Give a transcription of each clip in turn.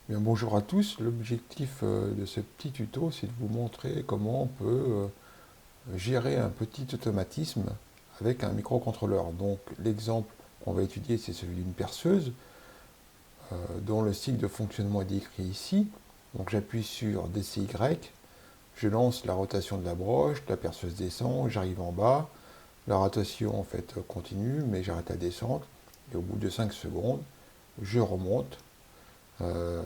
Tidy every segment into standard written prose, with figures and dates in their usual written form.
Bien, bonjour à tous, l'objectif de ce petit tuto, c'est de vous montrer comment on peut gérer un petit automatisme avec un microcontrôleur. Donc l'exemple qu'on va étudier, c'est celui d'une perceuse dont le cycle de fonctionnement est décrit ici. Donc j'appuie sur DCY, je lance la rotation de la broche, la perceuse descend, j'arrive en bas, la rotation en fait continue, mais j'arrête la descente, et au bout de 5 secondes, je remonte euh,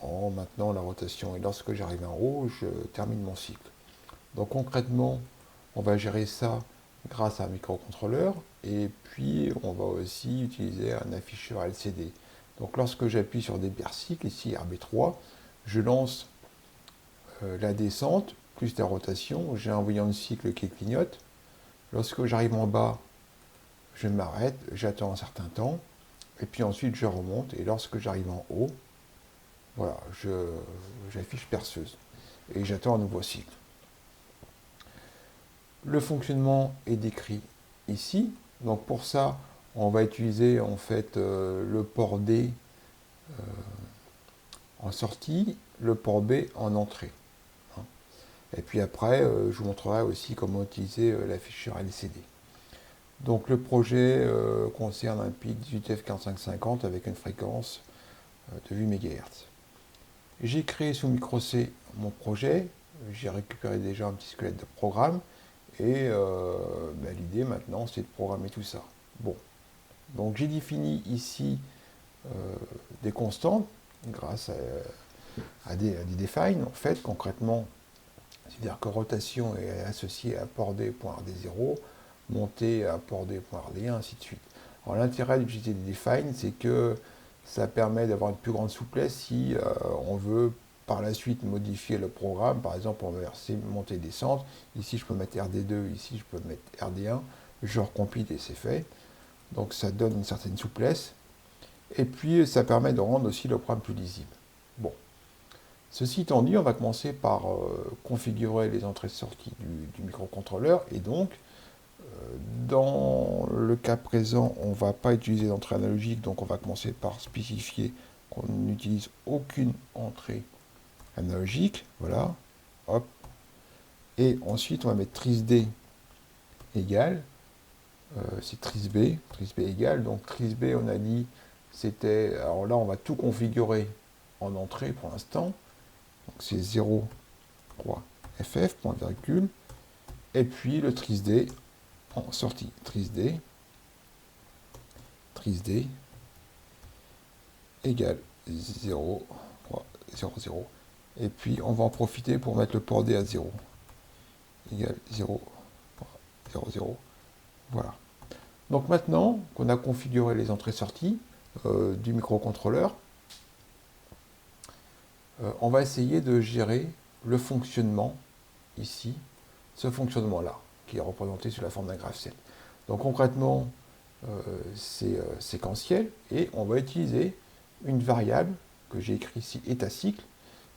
en maintenant la rotation. Et lorsque j'arrive en haut, je termine mon cycle. Donc concrètement, on va gérer ça grâce à un microcontrôleur. Et puis, on va aussi utiliser un afficheur LCD. Donc lorsque j'appuie sur des cycles, ici RB3, je lance la descente plus la rotation. J'ai un voyant de cycle qui clignote. Lorsque j'arrive en bas, je m'arrête, j'attends un certain temps. Et puis ensuite, je remonte. Et lorsque j'arrive en haut, voilà, j'affiche perceuse et j'attends un nouveau cycle. Le fonctionnement est décrit ici. Donc pour ça, on va utiliser en fait le port D en sortie, le port B en entrée. Et puis après, je vous montrerai aussi comment utiliser l'afficheur LCD. Donc le projet concerne un PIC 18F4550 avec une fréquence de 8 MHz. J'ai créé sous micro C mon projet, j'ai récupéré déjà un petit squelette de programme, et l'idée maintenant c'est de programmer tout ça. Bon, donc j'ai défini ici des constantes grâce à des define. En fait, concrètement, c'est-à-dire que rotation est associée à port D.RD0, montée à port D.RD1, ainsi de suite. Alors l'intérêt d'utiliser des define, c'est que ça permet d'avoir une plus grande souplesse si on veut par la suite modifier le programme. Par exemple, on va verser montée descente. Ici, je peux mettre RD2, ici, je peux mettre RD1. Je recompile et c'est fait. Donc ça donne une certaine souplesse. Et puis, ça permet de rendre aussi le programme plus lisible. Bon. Ceci étant dit, on va commencer par configurer les entrées-sorties du microcontrôleur. Et donc, dans le cas présent, on ne va pas utiliser d'entrée analogique, donc on va commencer par spécifier qu'on n'utilise aucune entrée analogique. Voilà. Hop. Et ensuite, on va mettre trisD égale. C'est trisB égale. Donc trisB, on a dit, c'était. Alors là, on va tout configurer en entrée pour l'instant. Donc c'est 0.ff, point virgule. Et puis le trisD en sortie. TrisD égale 0.00. Et puis on va en profiter pour mettre le port D à 0. Égale 0.00. Voilà. Donc maintenant qu'on a configuré les entrées-sorties du microcontrôleur, on va essayer de gérer le fonctionnement ici, ce fonctionnement-là, qui est représenté sous la forme d'un graph set. Donc concrètement, c'est séquentiel, et on va utiliser une variable que j'ai écrite ici, état cycle,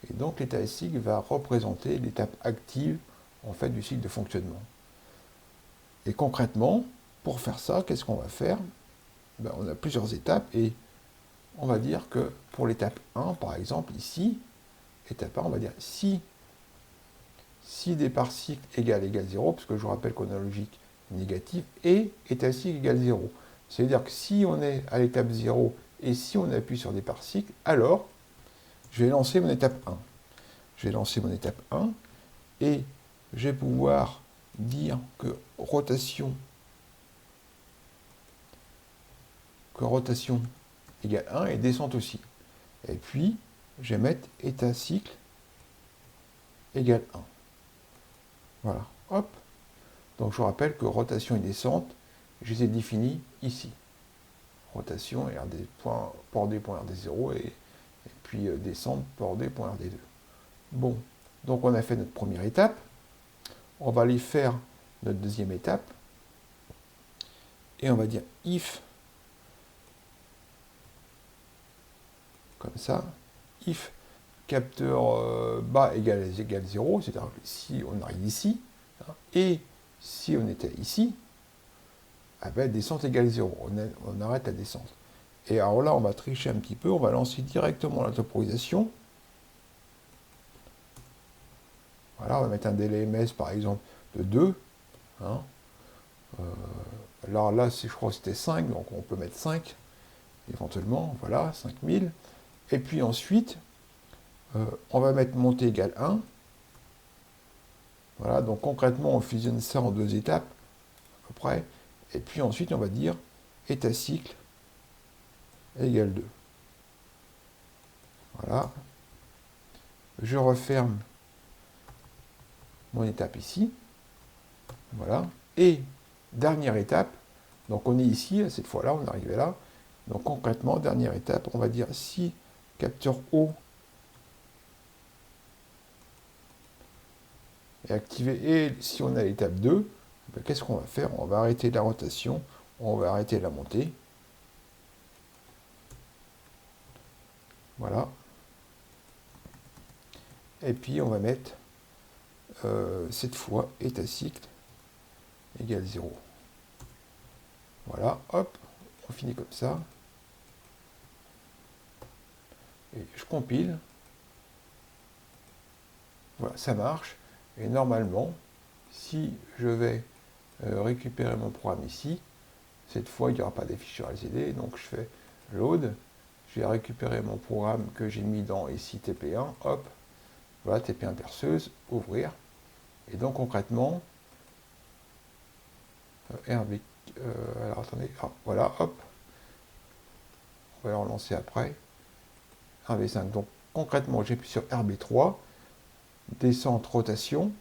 et donc l'état cycle va représenter l'étape active en fait du cycle de fonctionnement. Et concrètement, pour faire ça, qu'est-ce qu'on va faire? On a plusieurs étapes, et on va dire que pour l'étape 1, par exemple, ici, étape 1, on va dire si départ cycle égale 0, parce que je vous rappelle qu'on a logique négative, et état cycle égale 0. C'est-à-dire que si on est à l'étape 0 et si on appuie sur départ cycle, alors je vais lancer mon étape 1. Je vais lancer mon étape 1 et je vais pouvoir dire que rotation égale 1 et descente aussi. Et puis, je vais mettre état cycle égale 1. Voilà, hop. Donc je vous rappelle que rotation et descente, je les ai définis ici. Rotation, port D.RD0 et puis descente, port D.RD2. Bon, donc on a fait notre première étape. On va aller faire notre deuxième étape. Et on va dire if, comme ça, if capteur bas égale 0, c'est-à-dire que si on arrive ici, hein, et si on était ici, descente égale 0, on arrête la descente. Et alors là, on va tricher un petit peu, on va lancer directement la temporisation. Voilà, on va mettre un délai ms par exemple de 2. Hein. Alors là, je crois que c'était 5, donc on peut mettre 5 éventuellement, voilà, 5000. Et puis ensuite, on va mettre montée égale 1. Voilà, donc concrètement, on fusionne ça en 2 étapes, à peu près. Et puis ensuite, on va dire état cycle égale 2. Voilà. Je referme mon étape ici. Voilà. Et dernière étape, donc on est ici, cette fois-là, on est arrivé là. Donc concrètement, dernière étape, on va dire si capteur haut est activé et si on a l'étape 2, ben, qu'est-ce qu'on va faire? On va arrêter la rotation, on va arrêter la montée. Voilà. Et puis on va mettre cette fois état cycle égale 0. Voilà, hop, on finit comme ça. Et je compile. Voilà, ça marche. Et normalement, si je vais récupérer mon programme ici, cette fois, il n'y aura pas des fichiers LCD, donc je fais load. Je vais récupérer mon programme que j'ai mis dans ici TP1, hop, voilà, TP1 perceuse, ouvrir. Et donc concrètement, RB, alors attendez, voilà, hop, on va le relancer après, RB5. Donc concrètement, j'appuie sur RB3, descente, rotation,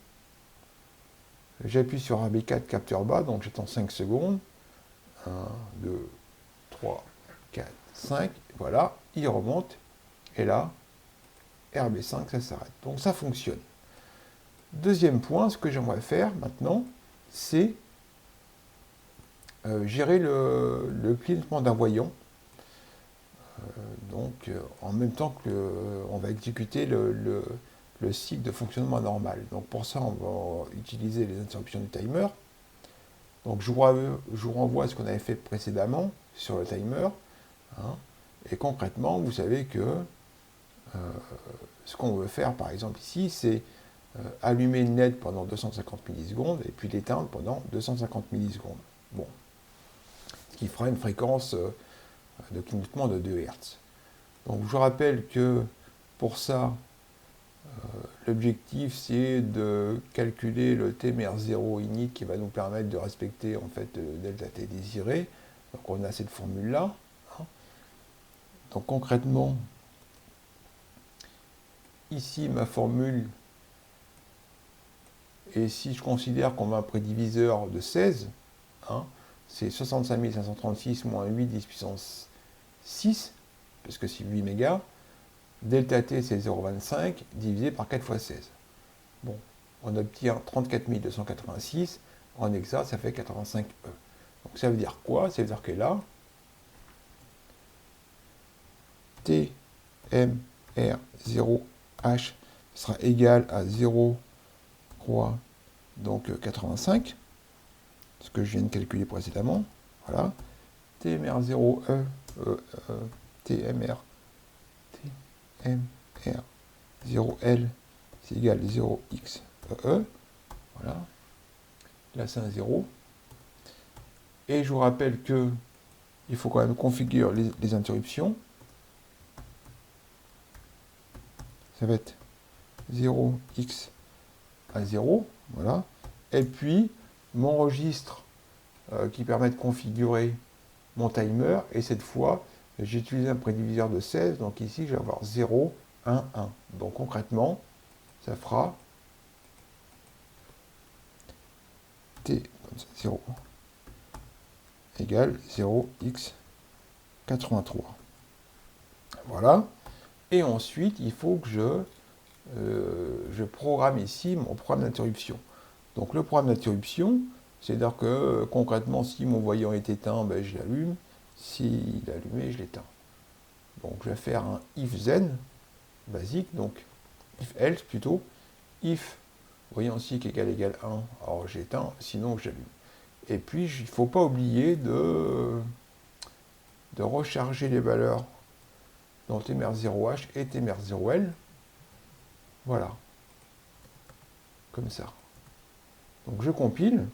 j'appuie sur RB4, capteur bas, donc j'attends 5 secondes, 1, 2, 3, 4, 5, voilà, il remonte, et là, RB5, ça s'arrête. Donc ça fonctionne. Deuxième point, ce que j'aimerais faire maintenant, c'est gérer le clignotement d'un voyant. Donc en même temps que on va exécuter le cycle de fonctionnement normal. Donc pour ça, on va utiliser les interruptions du timer. Donc je vous renvoie à ce qu'on avait fait précédemment sur le timer. Hein, et concrètement, vous savez que ce qu'on veut faire, par exemple ici, c'est allumer le net pendant 250 millisecondes et puis l'éteindre pendant 250 millisecondes. Bon. Ce qui fera une fréquence de clignotement de 2 Hz. Donc je rappelle que pour ça, l'objectif c'est de calculer le Tmer0 init qui va nous permettre de respecter en fait le delta T désiré. Donc on a cette formule là. Hein. Donc concrètement, ici ma formule, et si je considère qu'on a un prédiviseur de 16, hein, c'est 65 536 moins 8 10 puissance 6, parce que c'est 8 mégas. Delta T, c'est 0,25 divisé par 4 fois 16. Bon, on obtient 34 286. En exact, ça fait 85 E. Donc ça veut dire quoi? Ça veut dire que là, TMR0H sera égal à 0,85, donc 85, ce que je viens de calculer précédemment. Voilà. TMR0E, TMR 0L, c'est égal à 0xE. Voilà. Là, c'est un 0. Et je vous rappelle que il faut quand même configurer les interruptions. Ça va être 0x à 0. Voilà. Et puis, mon registre qui permet de configurer mon timer. Et cette fois, j'utilise un prédiviseur de 16. Donc ici, je vais avoir 0, 1, 1. Donc concrètement, ça fera T comme ça, 0 égale 0x83. Voilà. Et ensuite, il faut que je programme ici mon programme d'interruption. Donc le programme d'interruption, c'est-à-dire que concrètement, si mon voyant est éteint, ben, je l'allume. S'il est allumé, je l'éteins. Donc je vais faire un if then basique, donc if else plutôt, if voyant cycle égale 1, alors j'éteins, sinon j'allume. Et puis il ne faut pas oublier de recharger les valeurs dans tmr0h et tmr0l. Voilà. Comme ça. Donc je compile.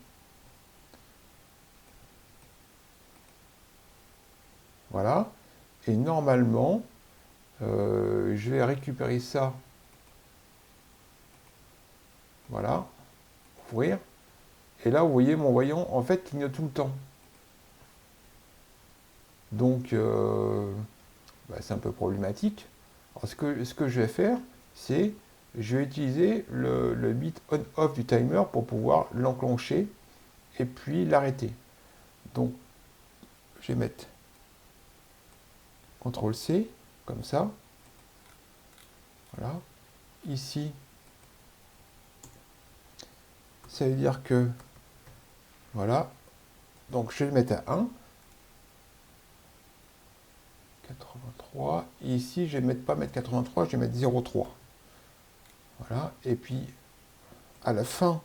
Voilà. Et normalement, je vais récupérer ça. Voilà. Ouvrir. Et là, vous voyez, mon voyant, en fait, clignote tout le temps. Donc, c'est un peu problématique. Alors, ce que je vais faire, c'est je vais utiliser le bit on-off du timer pour pouvoir l'enclencher et puis l'arrêter. Donc, je vais mettre CTRL-C, comme ça. Voilà. Ici, ça veut dire que, voilà. Donc, je vais le mettre à 1. 83. Et ici, je vais pas mettre 83, je vais mettre 0,3. Voilà. Et puis, à la fin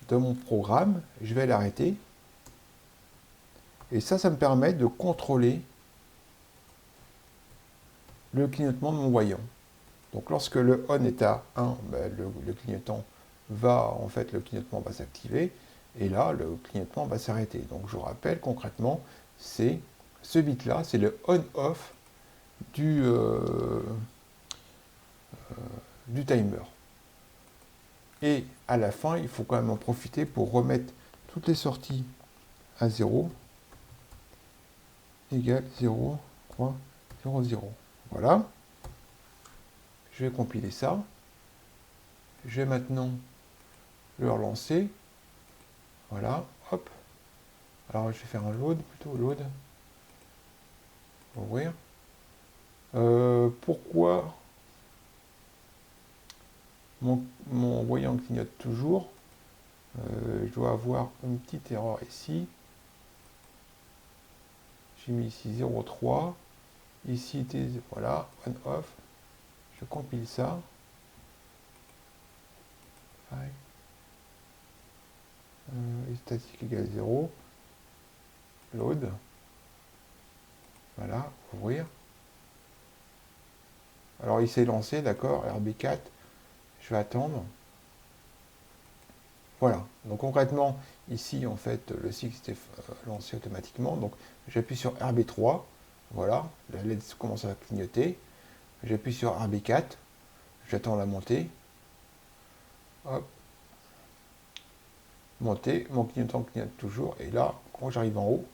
de mon programme, je vais l'arrêter. Et ça me permet de contrôler le clignotement de mon voyant. Donc lorsque le on est à 1, le clignotant le clignotement va s'activer, et là, le clignotement va s'arrêter. Donc je rappelle concrètement, c'est ce bit-là, c'est le on-off du timer. Et à la fin, il faut quand même en profiter pour remettre toutes les sorties à 0, égale 0, 3, 0, 0. Voilà. Je vais compiler ça. Je vais maintenant le relancer. Voilà, hop. Alors je vais faire un load, plutôt load. Ouvrir. Pourquoi mon voyant clignote toujours? Je dois avoir une petite erreur ici. J'ai mis ici 0,3. Ici, voilà, on-off. Je compile ça. Statique égale 0. Load. Voilà, ouvrir. Alors il s'est lancé, d'accord, RB4. Je vais attendre. Voilà, donc concrètement, ici, en fait, le cycle s'était lancé automatiquement. Donc j'appuie sur RB3. Voilà, la LED commence à clignoter. J'appuie sur RB4. J'attends la montée. Hop. Montée, mon clignotant clignote toujours. Et là, quand j'arrive en haut,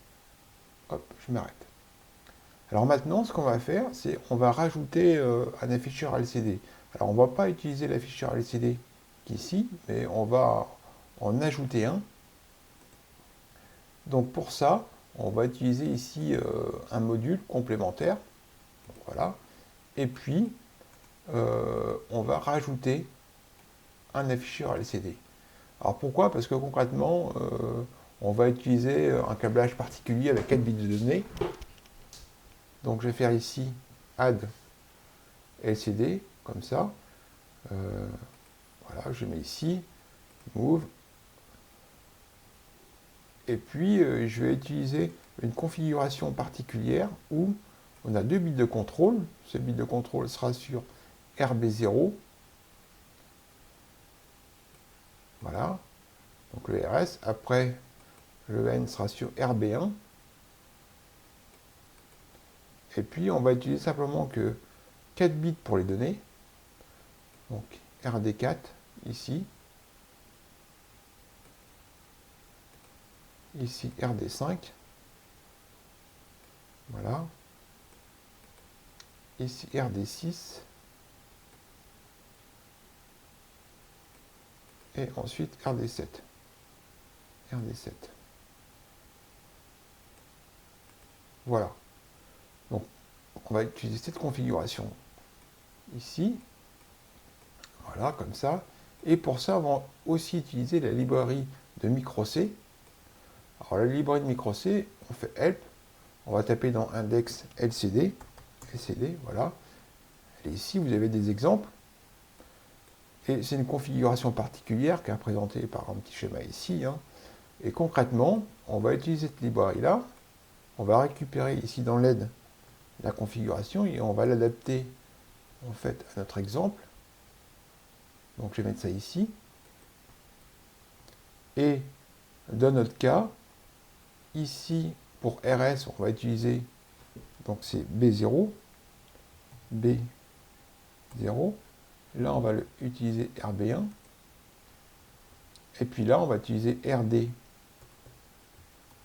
hop, je m'arrête. Alors maintenant, ce qu'on va faire, c'est on va rajouter un afficheur LCD. Alors on ne va pas utiliser l'afficheur LCD ici, mais on va en ajouter un. Donc pour ça, on va utiliser ici un module complémentaire. Donc voilà. Et puis, on va rajouter un afficheur LCD. Alors pourquoi? Parce que concrètement, on va utiliser un câblage particulier avec 4 bits de données. Donc je vais faire ici add LCD, comme ça. Voilà, je mets ici, move. Et puis je vais utiliser une configuration particulière où on a 2 bits de contrôle. Ce bit de contrôle sera sur RB0. Voilà. Donc le RS. Après, le N sera sur RB1. Et puis, on va utiliser simplement que 4 bits pour les données. Donc, RD4, ici. Ici, RD5. Voilà. Ici, RD6. Et ensuite, RD7. RD7. Voilà. Donc, on va utiliser cette configuration ici. Voilà, comme ça. Et pour ça, on va aussi utiliser la librairie de micro-C. Alors, la librairie de micro-C, on fait help. On va taper dans index LCD. LCD, voilà. Et ici, vous avez des exemples. Et c'est une configuration particulière qui est représentée par un petit schéma ici. Et concrètement, on va utiliser cette librairie-là. on va récupérer ici dans l'aide la configuration et on va l'adapter en fait à notre exemple. Donc je vais mettre ça ici. Et dans notre cas, ici pour RS, on va utiliser, donc c'est B0, B0. Là, on va utiliser RB1. Et puis là, on va utiliser RD,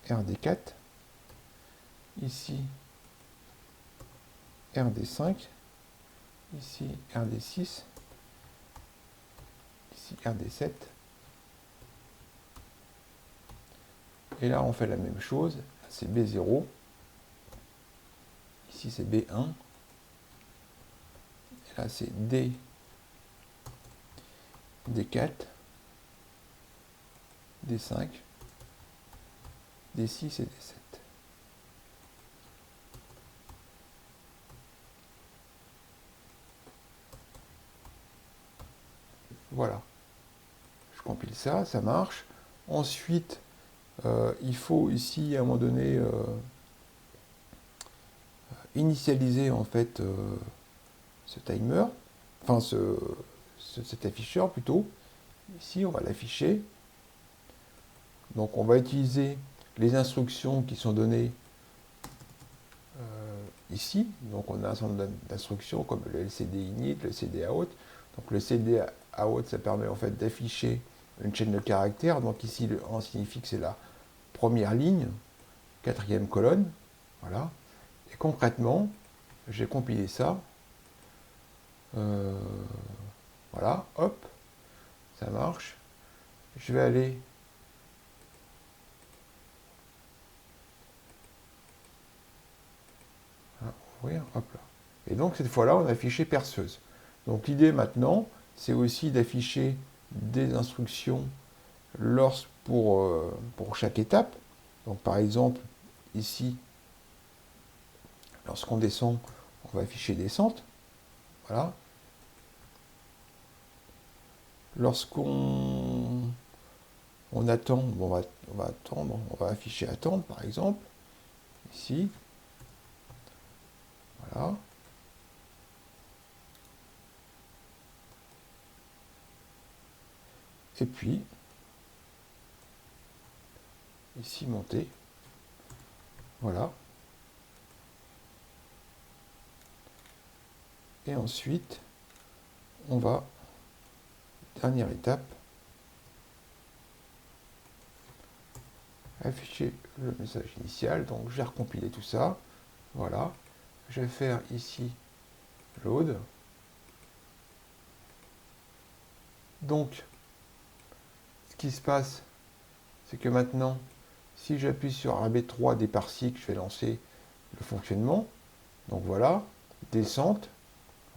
RD4. Ici, RD5. Ici, RD6. Ici, RD7. Et là, on fait la même chose. C'est B0. Ici, c'est B1. Et là, c'est D4. D5. D6 et D7. Voilà. Je compile ça, ça marche. Ensuite, il faut ici, à un moment donné, initialiser en fait ce timer, enfin cet afficheur plutôt. Ici, on va l'afficher. Donc, on va utiliser les instructions qui sont données ici. Donc, on a un certain nombre d'instructions comme le LCD init, le CD out. Donc, le CD out, ça permet en fait d'afficher une chaîne de caractères. Donc, ici, le 1 signifie que c'est la première ligne, quatrième colonne. Voilà. Et concrètement, j'ai compilé ça. Voilà, hop, ça marche. Je vais aller ouvrir, hop là. Et donc cette fois-là, on a affiché perceuse. Donc l'idée maintenant, c'est aussi d'afficher des instructions pour chaque étape. Donc par exemple, ici, lorsqu'on descend, on va afficher descente. Voilà. Lorsqu'on attend, bon, on va attendre, on va afficher attendre par exemple, ici. Voilà. Et puis, ici monter. Voilà. Et ensuite, on va, dernière étape, afficher le message initial. Donc, j'ai recompilé tout ça. Voilà. Je vais faire ici load. Donc, ce qui se passe, c'est que maintenant, si j'appuie sur RB3 départ cycle, je vais lancer le fonctionnement. Donc voilà, descente,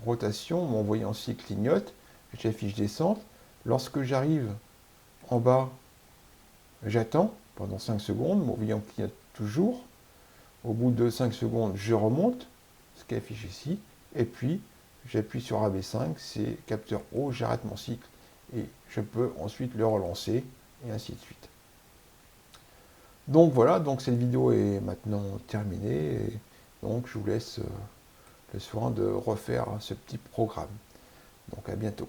rotation, mon voyant cycle clignote, j'affiche descente. Lorsque j'arrive en bas, j'attends pendant 5 secondes, mon voyant clignote toujours. Au bout de 5 secondes, je remonte, ce qui est affiché ici, et puis j'appuie sur AB5, c'est capteur haut, j'arrête mon cycle, et je peux ensuite le relancer, et ainsi de suite. Donc voilà, donc cette vidéo est maintenant terminée, et donc je vous laisse le soin de refaire ce petit programme. Donc à bientôt.